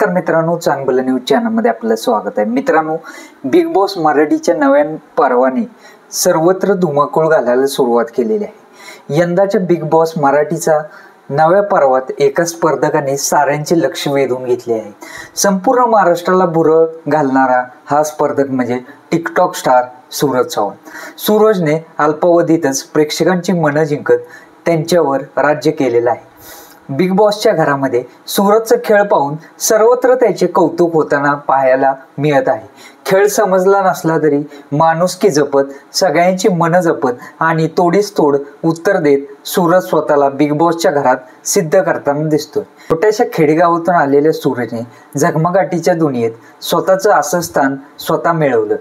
नमस्कार मित्रांनो, चांगलं न्यूज चॅनलमध्ये आपलं स्वागत आहे. मित्रांनो, बिग बॉस मराठीच्या नव्या पर्वाने सर्वत्र धुमाकूळ घालायला सुरुवात केलेली आहे. यंदाच्या बिग बॉस मराठीचा नव्या पर्वात एका स्पर्धकाने साऱ्यांचे लक्ष वेधून घेतले आहे. संपूर्ण महाराष्ट्राला भुरळ घालणारा हा स्पर्धक म्हणजे टिकटॉक स्टार सूरज चव्हाण. सूरजने अल्पावधीतच प्रेक्षकांची मनं जिंकत त्यांच्यावर राज्य केलेलं आहे. बिग बॉसच्या घरामध्ये सूरजचा खेळ पाहून सर्वत्र त्याचे कौतुक होताना पाहायला मिळत आहे. खेळ समजला नसला तरी माणुसकी जपत, सगळ्यांची मनं जपत आणि तोडीस तोड उत्तर देत सूरज स्वतःला बिग बॉसच्या घरात सिद्ध करताना दिसतोय. छोट्याशा खेडेगावातून आलेल्या सूरजने झगमगाटीच्या दुनियेत स्वतःचं असं स्थान स्वतः मिळवलं.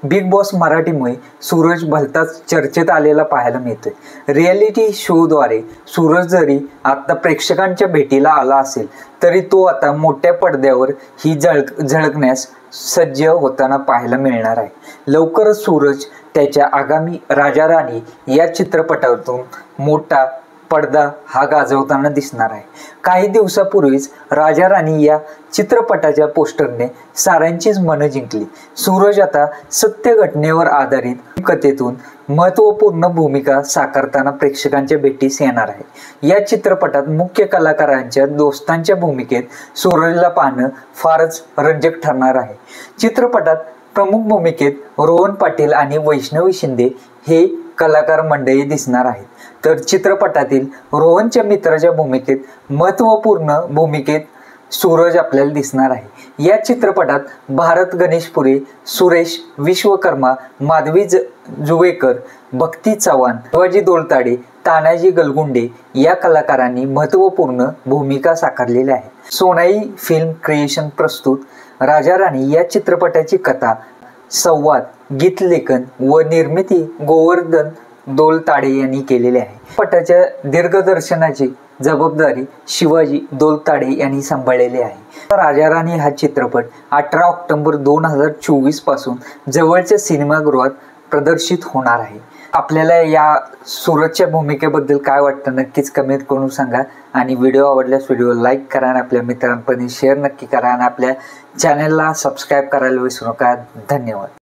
बिग बॉस मराठीमुळे सूरज भलताच चर्चेत आलेला पाहायला मिळतोय. रियालिटी शोद्वारे सूरज जरी आता प्रेक्षकांच्या भेटीला आला असेल तरी तो आता मोठ्या पडद्यावर ही झळकण्यास सज्ज होताना पाहायला मिळणार आहे. लवकरच सूरज त्याच्या आगामी राजा राणी या चित्रपटातून मोठा पडदा हा गाजवताना दिसणार आहे. काही दिवसापूर्वीच राजा राणी या चित्रपटाच्या पोस्टरने साऱ्यांचीच मनं जिंकली. सूरज आता सत्य घटनेवर आधारित कथेतून महत्त्वपूर्ण भूमिका साकारताना प्रेक्षकांच्या भेटीस येणार आहे. या चित्रपटात मुख्य कलाकारांच्या दोस्तांच्या भूमिकेत सूरजला पाहणं फारच रंजक ठरणार आहे. चित्रपटात प्रमुख भूमिकेत रोहन पाटील आणि वैष्णवी शिंदे हे कलाकार मंडळी दिसणार आहेत. तर चित्रपटातील रोहनच्या मित्राच्या भूमिकेत महत्त्वपूर्ण भूमिकेत सूरज आपल्याला दिसणार आहे. या चित्रपटात भारत गणेशपुरे, सुरेश विश्वकर्मा, माधवी जुवेकर, भक्ती चव्हाण, शिवाजी दोलताडे, तानाजी गलगुंडे या कलाकारांनी महत्त्वपूर्ण भूमिका साकारलेल्या आहेत. सोनाई फिल्म क्रिएशन प्रस्तुत राजा राणी या चित्रपटाची कथा, संवाद, गीतलेखन व निर्मिती गोवर्धन दोलताडे यांनी केलेली आहे. चित्रपटाच्या दिग्दर्शनाची जबाबदारी शिवाजी दोलताडे यांनी सांभाळलेली आहे. राजा राणी हा चित्रपट 18 ऑक्टोबर 2024 पासून जवळच्या सिनेमागृहात प्रदर्शित होणार आहे. आपल्याला या सूरजच्या भूमिकेबद्दल काय वाटतं नक्कीच कमेंट करून सांगा. आणि व्हिडिओ आवडल्यास व्हिडिओ लाईक करा आणि आपल्या मित्रांपर्यंत शेअर नक्की करा आणि आपल्या चॅनलला सबस्क्राईब करायला विसरू नका. धन्यवाद.